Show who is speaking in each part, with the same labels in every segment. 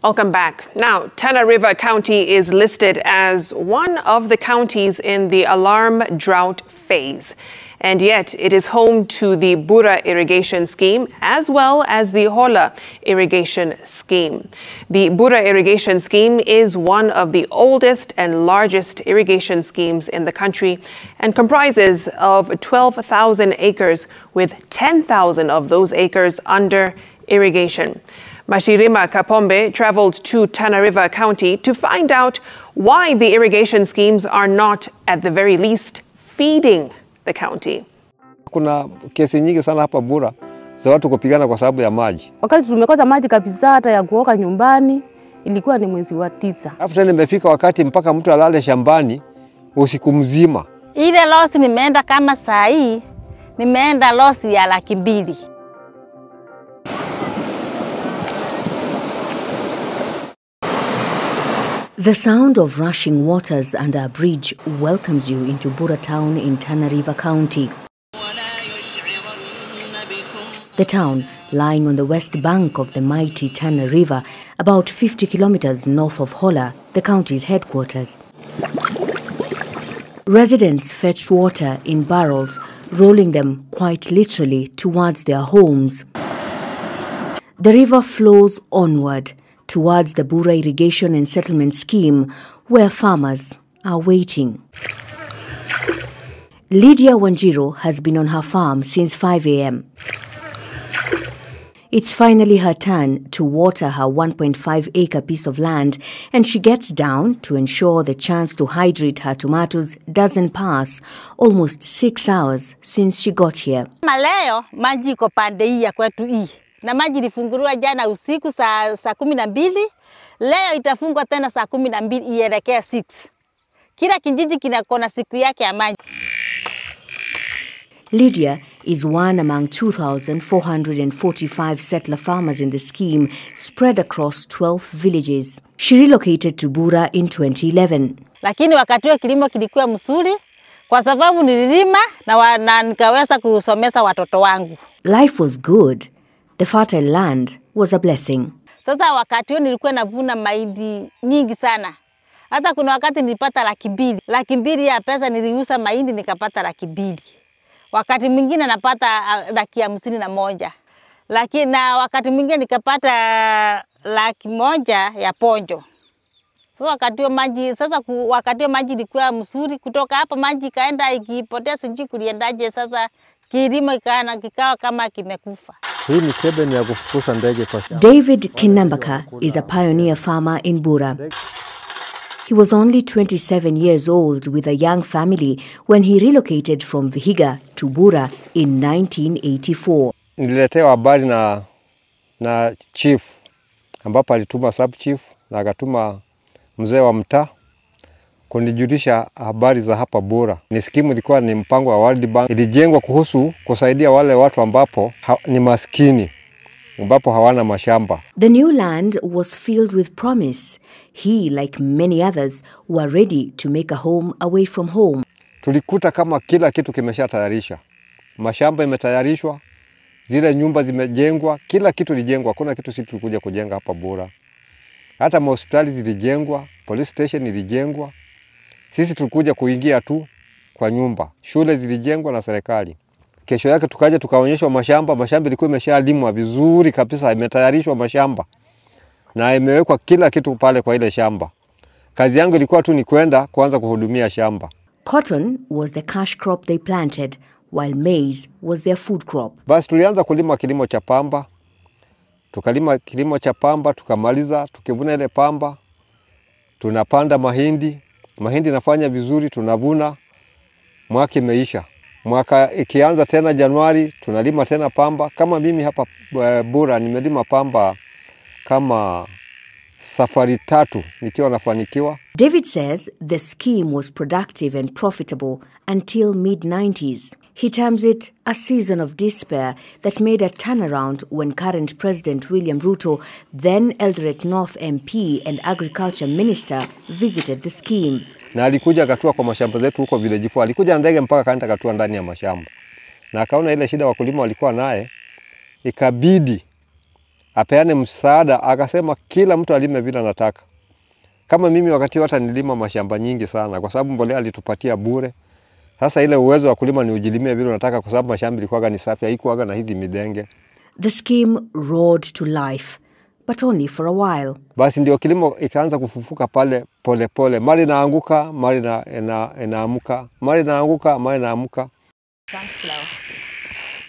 Speaker 1: Welcome back. Now, Tana River County is listed as one of the counties in the alarm drought phase. And yet, it is home to the Bura Irrigation Scheme as well as the Hola Irrigation Scheme. The Bura Irrigation Scheme is one of the oldest and largest irrigation schemes in the country and comprises of 12,000 acres with 10,000 of those acres under irrigation. Mashirima Kapombe traveled to Tana River County to find out why the irrigation schemes are not, at the very least, feeding the county.
Speaker 2: Kuna kesi nyingi sana hapa Bura za watu kupigana kwa sababu ya maji.
Speaker 3: Wakati tumekosa maji kabisa hata ya kuoka nyumbani ilikuwa ni mwezi wa 9.
Speaker 2: Alafu tena imefika wakati mpaka mtu alale shambani usiku mzima.
Speaker 4: Ile losi nimeenda kama saa hii nimeenda losi ya 200,000.
Speaker 5: The sound of rushing waters under a bridge welcomes you into Bura town in Tana River County. The town, lying on the west bank of the mighty Tana River, about 50 kilometers north of Hola, the county's headquarters. Residents fetched water in barrels, rolling them quite literally towards their homes. The river flows onward towards the Bura Irrigation and Settlement Scheme, where farmers are waiting. Lydia Wanjiro has been on her farm since 5 a.m. It's finally her turn to water her 1.5-acre piece of land, and she gets down to ensure the chance to hydrate her tomatoes doesn't pass, almost 6 hours since she got here.
Speaker 4: Leo maji iko pande hii ya kwetu hii. Na maji ilifunguliwa jana usiku saa 12. Leo itafungwa tena saa 12 ielekea 6. Kila kijiji kinakona siku yake ya maji.
Speaker 5: Lydia is one among 2,445 settler farmers in the scheme spread across 12 villages. She relocated to Bura in 2011.
Speaker 4: Lakini wakati huo kilimo kilikuwa mzuri kwa sababu nililima na nikaweza kusomesha watoto wangu.
Speaker 5: Life was good. The fertile land was a blessing.
Speaker 4: Sasa wakati huo nilikuwa navuna mahindi nyingi sana. Hata kuna wakati nilipata 200,000. 200,000 ya pesa niliuza mahindi nikapata 200,000. Wakati mwingine napata 51,000. Lakini na wakati mwingine nikapata 100,000 ya ponjo. Sasa wakati huo maji ilikuwa mzuri, kutoka hapa maji kaenda ikipotea sijui kuliendaje, sasa kilimo kikawa kama kimekufa.
Speaker 5: David Kinambaka is a pioneer farmer in Bura. He was only 27 years old with a young family when he relocated from Vihiga to Bura in 1984.
Speaker 2: Nililetewa habari na chief ambapo alituma sub chief na akatuma mzee wa mtaa kunijulisha habari za hapa Bura. Ni skimu ilikuwa ni mpango wa World Bank. Ilijengwa kuhusu kusaidia wale watu ambapo ni maskini, ambapo hawana mashamba.
Speaker 5: The new land was filled with promise. He, like many others, were ready to make a home away from home.
Speaker 2: Tulikuta kama kila kitu kimeshatayarishwa. Mashamba imetayarishwa, zile nyumba zimejengwa, kila kitu lijengwa. Kuna kitu sisi tulikuja kujenga hapa Bura. Hata hospitali zilijengwa, police station ilijengwa. Sisi tulikuja kuingia tu kwa nyumba. Shule zilijengwa na serikali. Kesho yake tukaja tukaonyeshwa mashamba. Mashamba ilikuwa imeshalimwa vizuri kabisa, imetayarishwa mashamba. Na imewekwa kila kitu pale kwa ile shamba. Kazi yangu ilikuwa tu ni kwenda kuanza kuhudumia shamba.
Speaker 5: Cotton was the cash crop they planted, while maize was their food crop.
Speaker 2: Basi tulianza kulima kilimo cha pamba. Tukalima kilimo cha pamba, tukamaliza, tukivuna ile pamba, tunapanda mahindi. Mahindi nafanya vizuri, tunavuna, mwaka imeisha. Mwaka ikianza tena Januari, tunalima tena pamba. Kama mimi hapa Bura nimelima pamba kama safari 3 nikiwa nafanikiwa.
Speaker 5: David says the scheme was productive and profitable until mid-90s. He terms it a season of despair that made a turnaround when current President William Ruto, then Eldoret North MP and Agriculture Minister, visited the scheme.
Speaker 2: Na alikuja akatua kwa mashamba zetu huko village 4. Alikuja ndege mpaka kaenda akatua ndani ya mashamba. Na akaona ile shida wakulima walikuwa naye, ikabidi apeane msaada, akasema kila mtu alime vile anataka. Kama mimi wakati hata nilima mashamba nyingi sana kwa sababu mbolea alitupatia bure. Sasa ile uwezo wa kulima ni ujilimie vile unataka kwa sababu mashamba ilikuwa ni safi, haikuwa na hizi midenge.
Speaker 5: The scheme roared to life, but only for a while.
Speaker 2: Basi ndio kilimo ikaanza kufufuka pale pole pole. Mali naanguka, mali inaamuka, mali naanguka, mali inaamuka.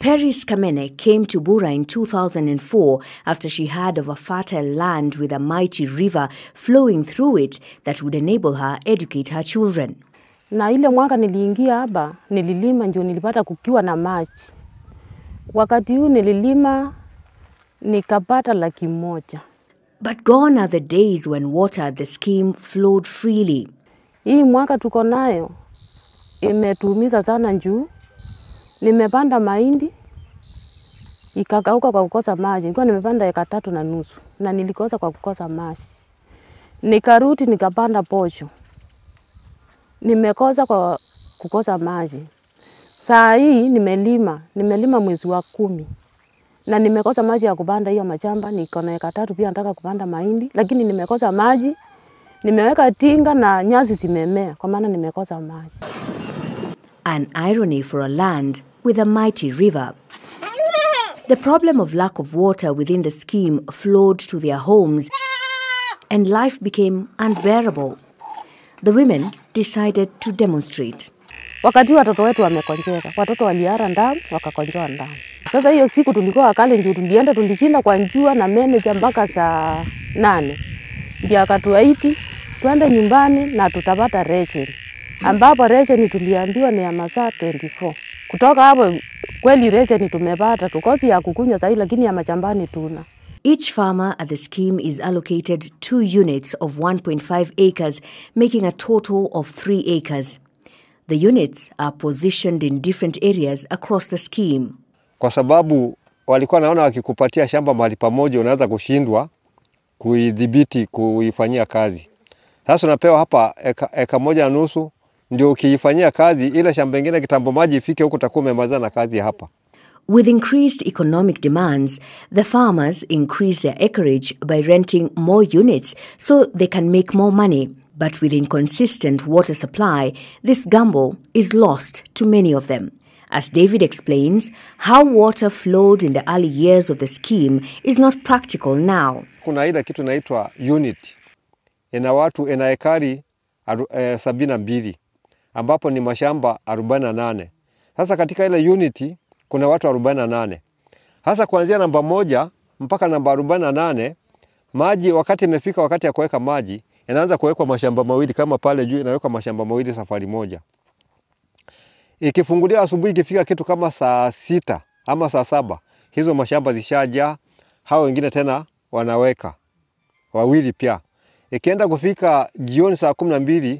Speaker 5: Paris Kamene came to Bura in 2004 after she heard of a fertile land with a mighty river flowing through it that would enable her educate her children.
Speaker 3: Na ile mwaka niliingia hapa, nililima ndio nilipata kukiwa na maji. Wakati huu nililima nikapata 100,000.
Speaker 5: But gone are the days when water at the scheme flowed freely.
Speaker 3: Hii mwaka tuko nayo imetuumiza sana njuu. Nimepanda mahindi ikakauka kwa kukosa maji. Nilikuwa nimepanda 3.5 na nilikosa kwa kukosa maji. Nikarudi nikapanda posho. Nimekosa kwa kukosa maji. Saa hii nimelima mwezi wa 10. Na nimekosa maji ya kupanda hiyo mashamba, niko na 3 pia nataka kupanda mahindi, lakini nimekosa maji. Nimeweka tinga na nyasi zimemea kwa maana nimekosa maji.
Speaker 5: An irony for a land with a mighty river. The problem of lack of water within the scheme flowed to their homes and life became unbearable. The women decided to demonstrate.
Speaker 3: Wakati watoto wetu wamekonjeka, watoto waliara ndamu, wakakonjoa ndamu. Sasa hiyo siku tulikuwa wakale njuu tulienda tulishinda kwa njua na manager mpaka saa 8. Ndio akatuaiti tuende nyumbani na tutapata ration. Ambapo ration tuliambiwa ni ya masaa 24. Kutoka hapo kweli ration tumepata, tukosi ya kukunywa sahi lakini ya machambani tuna.
Speaker 5: Each farmer at the scheme is allocated 2 units of 1.5 acres, making a total of 3 acres. The units are positioned in different areas across the scheme.
Speaker 2: Kwa sababu walikuwa naona wakikupatia shamba mahali pamoja unaweza kushindwa kuidhibiti, kuifanyia kazi. Sasa unapewa hapa eka 1.5 ndio ukiifanyia kazi, ile shamba lingine kitambo maji ifike huko utakuwa umemaliza na kazi hapa.
Speaker 5: With increased economic demands, the farmers increase their acreage by renting more units so they can make more money. But with inconsistent water supply, this gamble is lost to many of them. As David explains, how water flowed in the early years of the scheme is not practical now.
Speaker 2: Kuna ile kitu inaitwa unit. Ina ekari 72 ambapo ni mashamba 48. Sasa katika ile unity kuna watu 48. Sasa kuanzia namba 1 mpaka namba 48 maji wakati imefika wakati ya kuweka maji inaanza kuwekwa mashamba mawili kama pale juu inawekwa mashamba mawili safari moja. Ikifungulia asubuhi ikifika kitu kama saa 6 ama saa 7 hizo mashamba zishajaa, hao wengine tena wanaweka wawili pia. Ikienda kufika jioni saa 12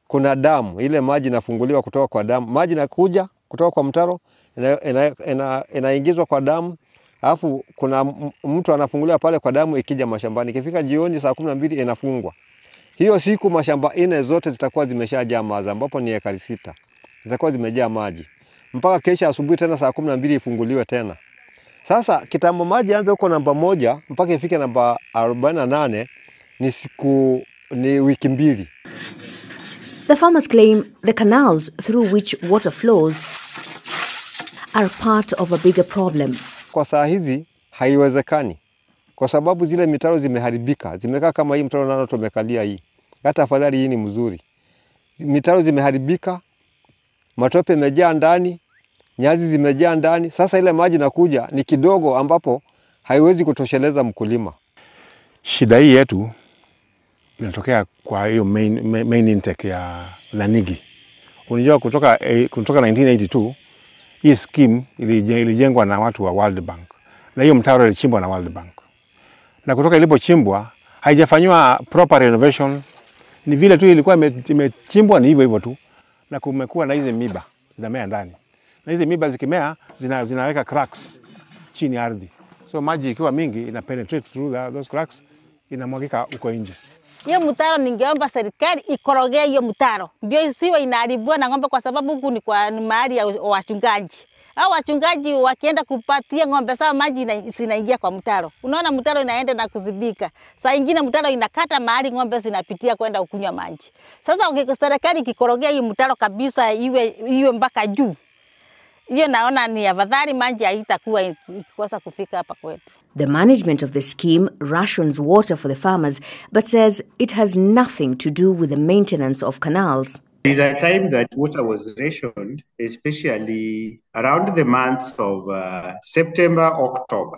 Speaker 2: kuna damu, ile maji inafunguliwa kutoka kwa damu. Maji inakuja kutoka kwa mtaro inaingizwa kwa damu. Alafu kuna mtu anafungulia pale kwa damu ikija mashambani. Ikifika jioni saa 12 inafungwa. Hiyo siku mashamba 4 zote zitakuwa zimeshajaa maji ambapo ni ekari 6. Zitakuwa zimejaa maji. Mpaka kesho asubuhi tena saa 12 ifunguliwe tena. Sasa kitambo maji anza huko namba 1 mpaka ifike namba 48 ni wiki 2.
Speaker 5: The farmers claim the canals through which water flows are part of a bigger problem.
Speaker 2: Kwa saa hizi haiwezekani. Kwa sababu zile mitaro zimeharibika. Zimekaa kama hii mtaro nano tumekalia hii. Hata afadhali hii ni mzuri. Mitaro zimeharibika. Matope imejaa ndani, nyazi zimejaa ndani. Sasa ile maji nakuja ni kidogo ambapo haiwezi kutosheleza mkulima.
Speaker 6: Shida hii yetu inatokea kwa hiyo main intake ya Lanigi. Unajua kutoka 1982 hii scheme ilijengwa na watu wa World Bank. Na hiyo mtaro ilichimbwa na World Bank. Na kutoka ilipochimbwa haijafanywa proper renovation. Ni vile tu ilikuwa imechimbwa ni hivyo tu. Na kumekuwa na hizo miba zinamea ndani. Na hizo miba zikimea zinaweka cracks chini ya ardhi. So maji ikiwa mingi ina penetrate through those cracks inamwagika uko nje.
Speaker 4: Hiyo mtaro ningeomba serikali ikorogee hiyo mtaro. Ndio isiwe inaharibiwa na ng'ombe kwa sababu huku ni mahali ya wachungaji. Hao wachungaji wakienda kupatia ng'ombe sawa, maji zinaingia kwa mtaro. Unaona mtaro inaenda na kuzibika. Saa nyingine mtaro inakata mahali ng'ombe zinapitia kwenda ukunywa maji. Sasa serikali ikikorogea hii mtaro kabisa iwe mpaka juu, hiyo naona ni afadhali, maji haitakuwa ikikosa kufika hapa kwetu.
Speaker 5: The management of the scheme rations water for the farmers, but says it has nothing to do with the maintenance of canals.
Speaker 7: There is a time that water was rationed, especially around the months of September, October.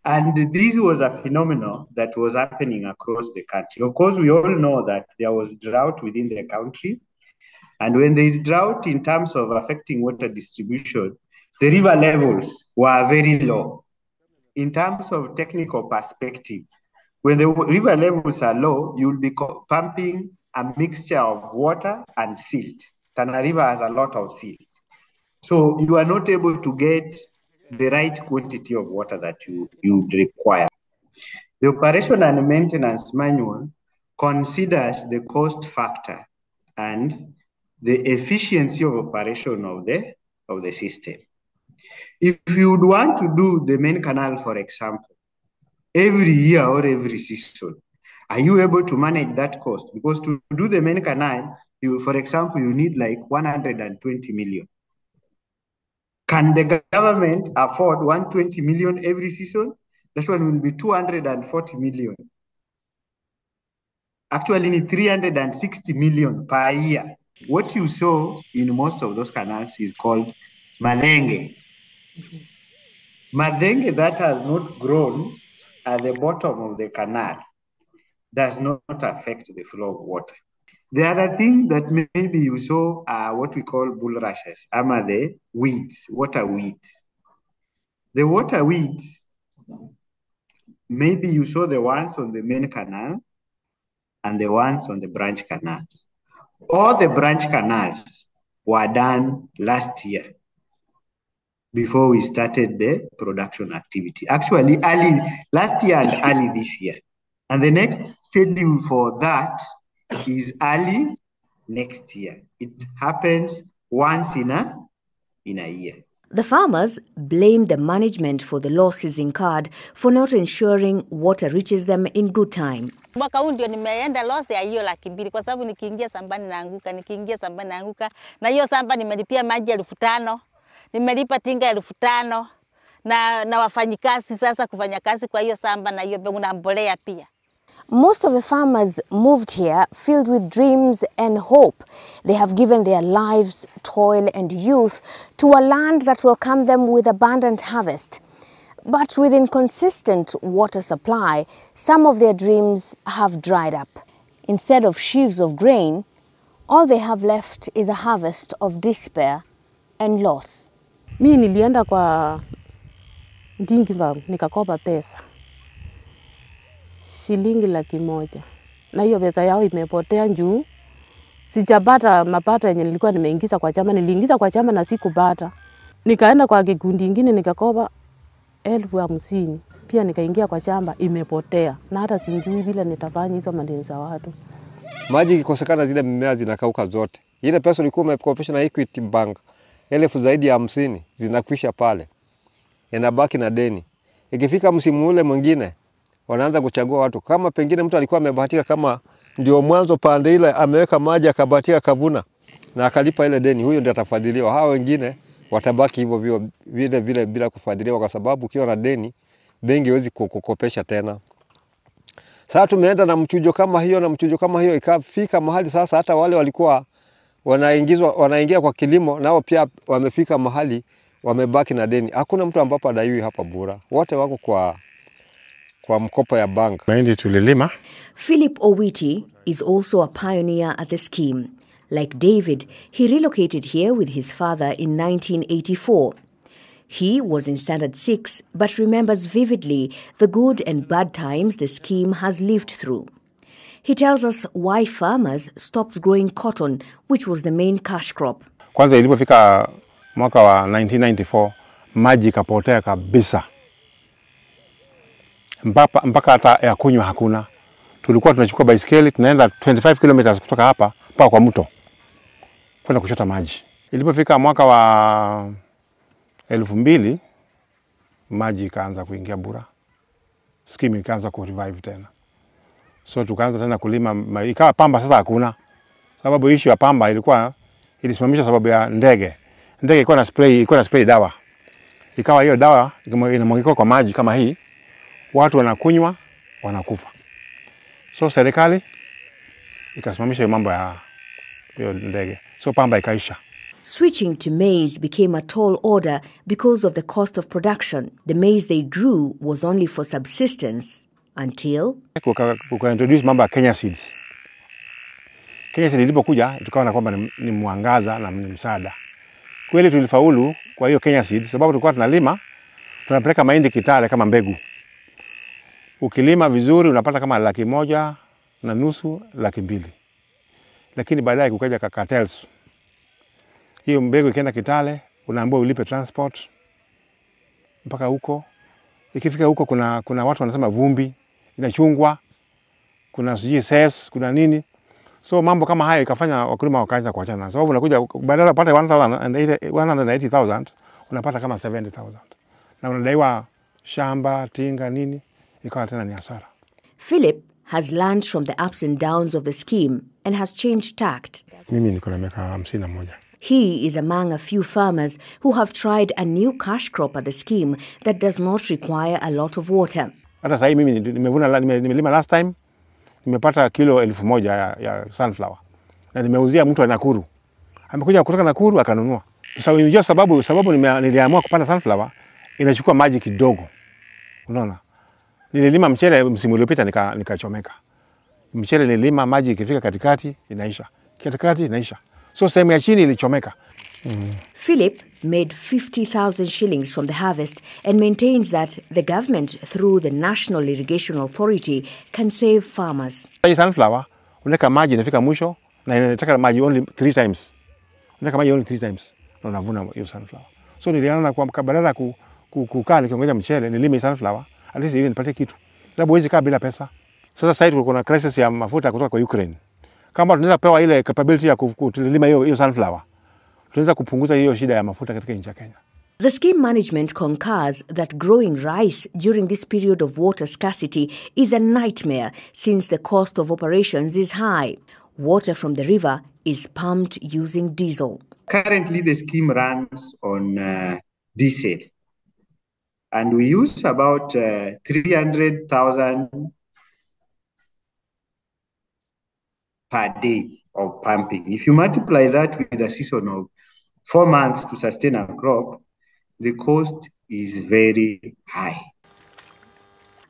Speaker 7: And this was a phenomenon that was happening across the country. Of course, we all know that there was drought within the country. And when there is drought in terms of affecting water distribution, the river levels were very low. In terms of technical perspective, when the river levels are low, you'll be pumping a mixture of water and silt. Tana River has a lot of silt. So you are not able to get the right quantity of water that you require. The operation and maintenance manual considers the cost factor and the efficiency of operation of the system. If you would want to do the main canal, for example, every year or every season, are you able to manage that cost? Because to do the main canal, for example, you need like 120 million. Can the government afford 120 million every season? That one will be 240 million. Actually, need 360 million per year. What you saw in most of those canals is called madenge. Madenge that has not grown at the bottom of the canal does not affect the flow of water. The other thing that maybe you saw are what we call bulrushes, the weeds, water weeds. The water weeds, maybe you saw the ones on the main canal and the ones on the branch canals. All the branch canals were done last year before we started the production activity. Actually, early last year and early this year. And the next schedule for that is early next year. It happens once in a year.
Speaker 5: The farmers blame the management for the losses incurred for not ensuring water reaches them in good time.
Speaker 4: Mwaka huu ndio nimeenda loss ya hiyo 200,000 kwa sababu nikiingia sambani naanguka, na hiyo samba nimelipia maji 5,000, nimelipa tinga 5,000 na wafanyikazi sasa kufanya kazi kwa hiyo samba na hiyo na mbolea pia.
Speaker 5: Most of the farmers moved here filled with dreams and hope. They have given their lives, toil and youth to a land that will come them with abundant harvest. But with inconsistent water supply, some of their dreams have dried up. Instead of sheaves of grain, all they have left is a harvest of despair and loss.
Speaker 3: Mimi nilienda kwa Ndingiva nikakopa pesa shilingi 100,000, na hiyo pesa yao imepotea juu sijapata mapato yenye nilikuwa nimeingiza kwa chama. Niliingiza kwa chama na sikupata. Nikaenda kwa kikundi kingine nikakopa 50,000, pia nikaingia kwa shamba imepotea, na hata sijui vile nitafanya hizo madeni za watu.
Speaker 2: Maji ikikosekana zile mimea zinakauka zote. Ile pesa ulikuwa umekopesha na Equity Bank 1000 zaidi ya 50 zinakwisha pale. Inabaki na deni. Ikifika msimu ule mwingine wanaanza kuchagua watu. Kama pengine mtu alikuwa amebahatika kama ndio mwanzo pande ile ameweka maji akabahatika kavuna na akalipa ile deni, huyo ndiye atafadhiliwa. Hao wengine watabaki hivyo vile bila kufadhiliwa, kwa sababu ukiwa na deni benki haiwezi kukopesha tena. Sasa tumeenda na mchujo kama hiyo ikafika mahali sasa hata wale walikuwa wanaingia kwa kilimo nao pia wamefika mahali wamebaki na deni. Hakuna mtu ambapo adaiwi hapa Bura. Wote wako kwa mkopo ya bank.
Speaker 6: Mahindi tulilima.
Speaker 5: PHILLIP OWITI is also a pioneer at the scheme. Like David, he relocated here with his father in 1984. He was in Standard 6 but remembers vividly the good and bad times the scheme has lived through. He tells us why farmers stopped growing cotton, which was the main cash crop.
Speaker 6: Kwanza ilipofika mwaka wa 1994, maji kapotea kabisa. Mpaka hata ya kunywa hakuna. Tulikuwa tunachukua baisikeli tunaenda 25 kilometers kutoka hapa mpaka kwa mto kwenda kuchota maji. Ilipofika mwaka wa 2000 maji ikaanza kuingia Bura. Scheme ikaanza ku-revive tena. So tukaanza tena kulima, ikawa pamba sasa hakuna. Sababu issue ya pamba ilisimamisha sababu ya ndege. Ndege ilikuwa na spray dawa. Ikawa hiyo dawa inamwagika kwa maji kama hii, watu wanakunywa, wanakufa. So serikali ikasimamisha mambo ya hiyo ndege. So pamba ikaisha.
Speaker 5: Switching to maize became a tall order because of the cost of production. The maize they grew was only for subsistence until
Speaker 6: introduce mambo ya Kenya seeds. Kenya seeds ilipokuja tukaona kwamba ni mwangaza na ni msaada. Kweli tulifaulu kwa hiyo Kenya seeds sababu tulikuwa tunalima, tunapeleka mahindi Kitale kama mbegu. Ukilima vizuri unapata kama 1.5 200,000. Lakini baadaye kukaja cartels. Hiyo mbegu ikienda Kitale, unaambiwa ulipe transport mpaka huko. Ikifika huko kuna watu wanasema vumbi inachungwa, kuna sijui ses, kuna nini. So mambo kama hayo ikafanya wakulima wakaanza kuachana. Sababu unakuja badala upate 180,000 unapata kama 70,000. Na unadaiwa shamba, tinga nini, ikawa tena ni hasara.
Speaker 5: Philip has learned from the ups and downs of the scheme and has changed tact.
Speaker 6: Mimi niko na miaka 51.
Speaker 5: He is among a few farmers who have tried a new cash crop at the scheme that does not require a lot of water.
Speaker 6: Hata sasa mimi nimelima last time, nimepata kilo 1,000 ya sunflower. Na nimeuzia mtu wa Nakuru. Amekuja kutoka Nakuru akanunua. Sababu niliamua kupanda sunflower, inachukua maji kidogo. Unaona? Nililima mchele msimu uliopita nikachomeka. Mchele nililima maji ikifika katikati inaisha. Katikati inaisha. So sehemu ya chini ilichomeka.
Speaker 5: Philip made 50,000 shillings from the harvest and maintains that the government through the National Irrigation Authority can save farmers.
Speaker 6: Hii sunflower unaweka maji inafika mwisho na inataka maji only 3 times. Unaweka maji only 3 times na unavuna hiyo sunflower. So nilianza kwa badala kukaa nikiongeza mchele nilime sunflower at least hivi nipate kitu. Sababu huwezi kaa bila pesa. Sasa sasa kuna crisis ya mafuta kutoka kwa Ukraine. Kama tunaweza pewa ile capability ya kulima hiyo sunflower, tunaweza kupunguza hiyo shida ya mafuta katika nchi ya Kenya.
Speaker 5: The scheme management concurs that growing rice during this period of water scarcity is a nightmare since the cost of operations is high. Water from the river is pumped using diesel.
Speaker 7: Currently, the scheme runs on diesel. And we use about 300,000 per day of pumping. If you multiply that with a season of 4 months to sustain a crop, the cost is very high.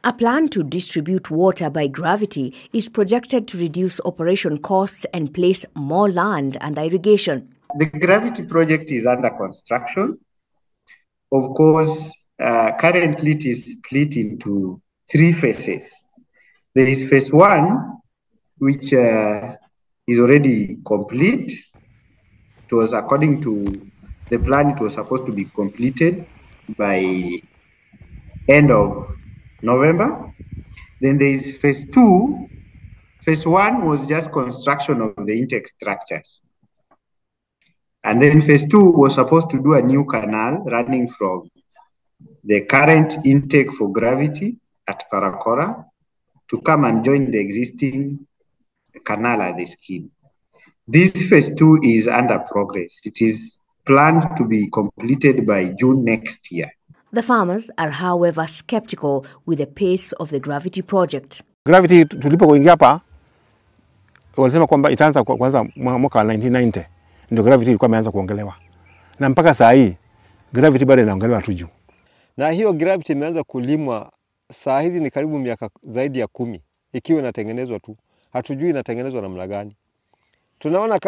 Speaker 5: A plan to distribute water by gravity is projected to reduce operation costs and place more land under irrigation.
Speaker 7: The gravity project is under construction. Of course, currently it is split into 3 phases. There is phase 1, which is already complete. It was according to the plan, it was supposed to be completed by end of November. Then there is phase 2. Phase 1 was just construction of the intake structures. And then phase 2 was supposed to do a new canal running from the current intake for gravity at Karakora to come and join the existing canal at the scheme. This phase 2 is under progress. It is planned to be completed by June next year.
Speaker 5: The farmers are, however, skeptical with the pace of the gravity project.
Speaker 6: Gravity tulipokuingia hapa walisema kwamba itaanza kwanza mwaka wa 1990 ndio gravity ilikuwa imeanza kuongelewa. Na mpaka saa hii gravity bado inaongelewa tu juu.
Speaker 2: Na hiyo gravity imeanza kulimwa saa hizi ni karibu miaka zaidi ya 10 ikiwa inatengenezwa tu. Hatujui inatengenezwa namna gani. Tunaona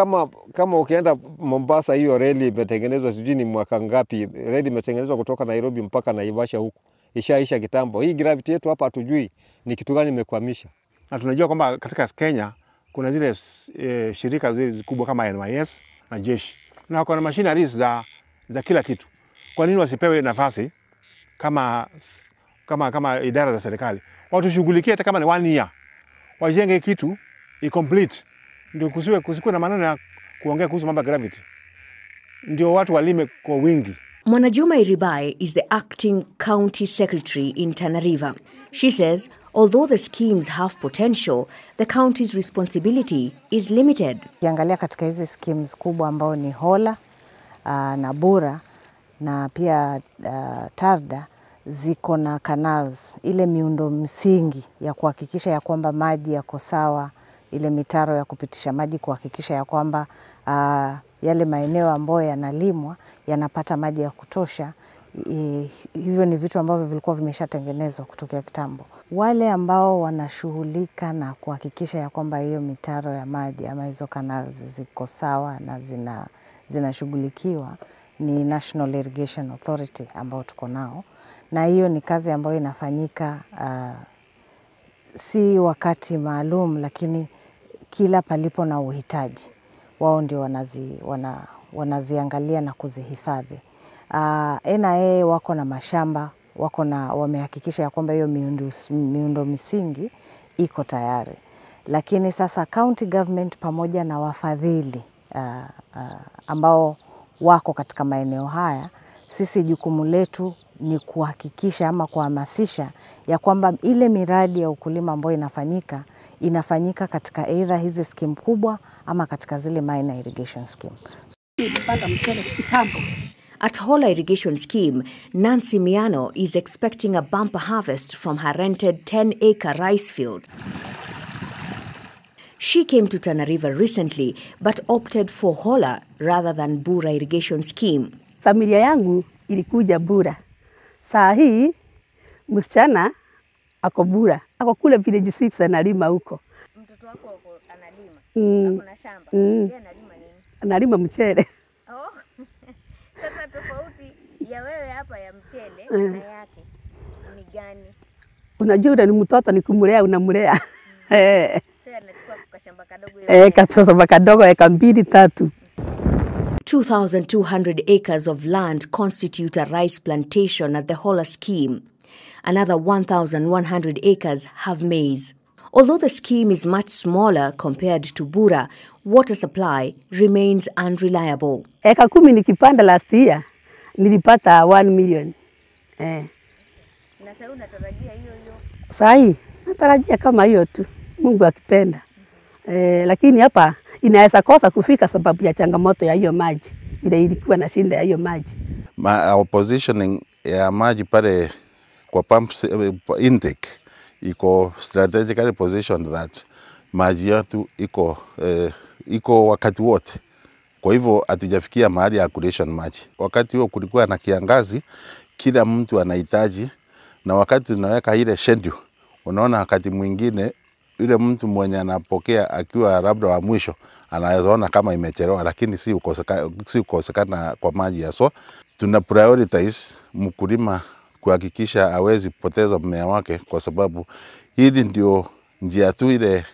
Speaker 2: kama ukienda Mombasa hiyo reli imetengenezwa sijui ni mwaka ngapi. Reli imetengenezwa kutoka Nairobi mpaka Naivasha huko. Ishaisha kitambo. Hii gravity yetu hapa hatujui ni kitu gani imekwamisha.
Speaker 6: Na tunajua kwamba katika Kenya kuna zile shirika zile kubwa kama NYS na jeshi. Na wako na machineries za kila kitu. Kwa nini wasipewe nafasi kama idara za serikali? Watushughulikie hata kama ni 1 year. Wajenge kitu i-complete. Ndio kusiwe na maneno ya kuongea kuhusu mambo ya gravity. Ndio watu walime kwa wingi.
Speaker 5: MWANAJUMA IRIBAE is the acting county secretary in Tana River. She says, although the schemes have potential, the county's responsibility is limited.
Speaker 4: Ukiangalia katika hizi schemes kubwa ambao ni Hola na Bura na pia Tarda ziko na canals, ile miundo msingi ya kuhakikisha ya kwamba maji yako sawa, ile mitaro ya kupitisha maji kuhakikisha ya kwamba yale maeneo ambayo yanalimwa yanapata maji ya kutosha. Hivyo ni vitu ambavyo vilikuwa vimeshatengenezwa kutokea kitambo. Wale ambao wanashughulika na kuhakikisha ya kwamba hiyo mitaro ya maji ama hizo canals ziko sawa na zinashughulikiwa ni National Irrigation Authority ambao tuko nao, na hiyo ni kazi ambayo inafanyika si wakati maalum, lakini kila palipo na uhitaji wao ndio wanaziangalia na kuzihifadhi. NIA wako na mashamba, wamehakikisha ya kwamba hiyo miundo misingi iko tayari. Lakini sasa county government pamoja na wafadhili ambao wako katika maeneo haya, sisi jukumu letu ni kuhakikisha ama kuhamasisha ya kwamba ile miradi ya ukulima ambayo inafanyika katika either hizi scheme kubwa ama katika zile minor irrigation scheme.
Speaker 5: At Hola Irrigation Scheme, Nancy Miano is expecting a bumper harvest from her rented 10-acre rice field. She came to Tana River recently but opted for Hola rather than Bura Irrigation Scheme.
Speaker 8: Familia yangu ilikuja Bura. Saa hii msichana ako Bura. Ako kule village 6 analima huko.
Speaker 5: Mtoto wako analima? Ako na shamba? Yeye analima nini?
Speaker 8: Analima mchele.
Speaker 5: Oh. Sasa tofauti ya wewe hapa ya mchele na yake ni gani?
Speaker 8: Unajua ni mtoto ni kumlea unamlea.
Speaker 5: Sasa anachukua kashamba kadogo
Speaker 8: kashamba kadogo eka 2-3.
Speaker 5: 2,200 acres of land constitute a rice plantation at the Hola scheme. Another 1,100 acres have maize. Although the scheme is much smaller compared to Bura, water supply remains unreliable.
Speaker 8: Eka 10 nikipanda last year, nilipata 1 million.
Speaker 5: Na sasa unatarajia hiyo?
Speaker 8: Sahi, natarajia kama hiyo tu, Mungu akipenda. Lakini hapa inaweza kosa kufika sababu ya changamoto ya hiyo maji. Ile ilikuwa na shinda ya hiyo maji.
Speaker 9: Our positioning ya maji pale kwa pump intake iko strategically positioned that maji yetu iko wakati wote. Kwa hivyo hatujafikia mahali ya creation maji. Wakati huo kulikuwa na kiangazi, kila mtu anahitaji, na wakati tunaweka ile schedule, unaona wakati mwingine yule mtu mwenye anapokea akiwa labda wa mwisho anaona kama imechelewa, lakini si kukosekana kwa maji ya so tuna prioritize mkulima kuhakikisha hawezi poteza mmea wake, kwa sababu hili ndio njia tu ile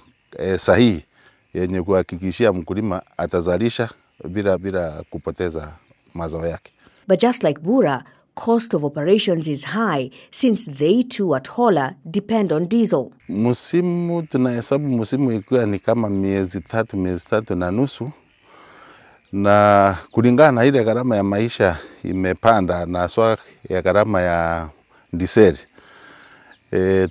Speaker 9: sahihi yenye kuhakikishia mkulima atazalisha bila kupoteza mazao yake.
Speaker 5: But just like Bura, cost of operations is high since they too at Hola depend on diesel.
Speaker 9: Musimu tunahesabu musimu ikiwa ni kama miezi 3 na nusu, na kulingana na ile gharama ya maisha imepanda na swa ya gharama ya diseli.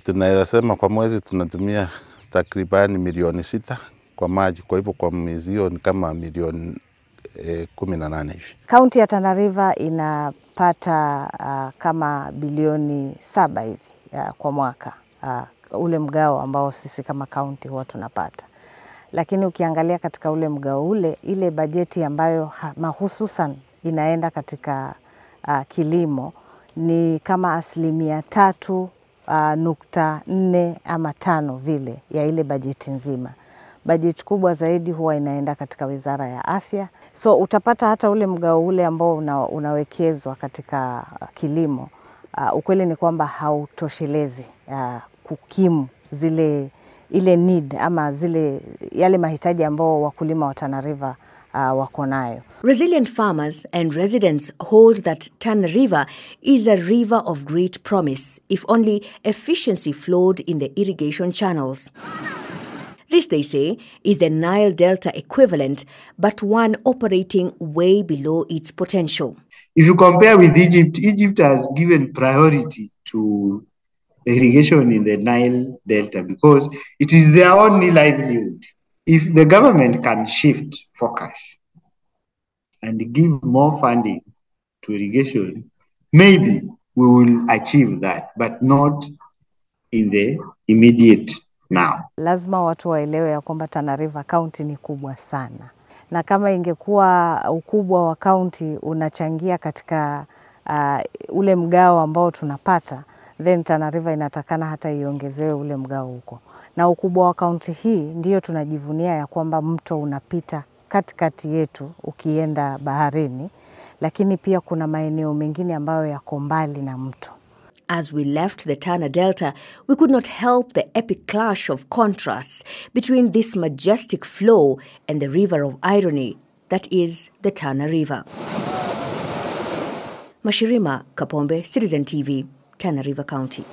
Speaker 9: Tunaweza sema kwa mwezi tunatumia takribani milioni 6 kwa maji. Kwa hivyo kwa mwezi hiyo ni kama milioni 18 hivi.
Speaker 4: Kaunti ya Tana River inapata kama bilioni 7 hivi kwa mwaka, ule mgao ambao sisi kama kaunti huwa tunapata. Lakini ukiangalia katika ule mgao ile bajeti ambayo mahususan inaenda katika kilimo ni kama 3.4 ama 5 vile ya ile bajeti nzima. Bajeti kubwa zaidi huwa inaenda katika Wizara ya Afya. So utapata hata ule mgao ambao unawekezwa katika kilimo, ukweli ni kwamba hautoshelezi kukimu ile need ama yale mahitaji ambao wakulima wa Tana River wako nayo.
Speaker 5: Resilient farmers and residents hold that Tana River is a river of great promise if only efficiency flowed in the irrigation channels. This, they say, is the Nile Delta equivalent, but one operating way below its potential.
Speaker 7: If you compare with Egypt, Egypt has given priority to irrigation in the Nile Delta because it is their only livelihood. If the government can shift focus and give more funding to irrigation, maybe we will achieve that, but not in the immediate now.
Speaker 10: Lazima watu waelewe ya kwamba Tana River County ni kubwa sana. Na kama ingekuwa ukubwa wa county unachangia katika ule mgao ambao tunapata, then Tana River inatakana hata iongezewe ule mgao huko. Na ukubwa wa county hii ndio tunajivunia ya kwamba mto unapita katikati yetu ukienda baharini, lakini pia kuna maeneo mengine ambayo yako mbali na mto.
Speaker 5: As we left the Tana Delta, we could not help the epic clash of contrasts between this majestic flow and the river of irony that is the Tana River. Mashirima Kapombe, Citizen TV, Tana River County.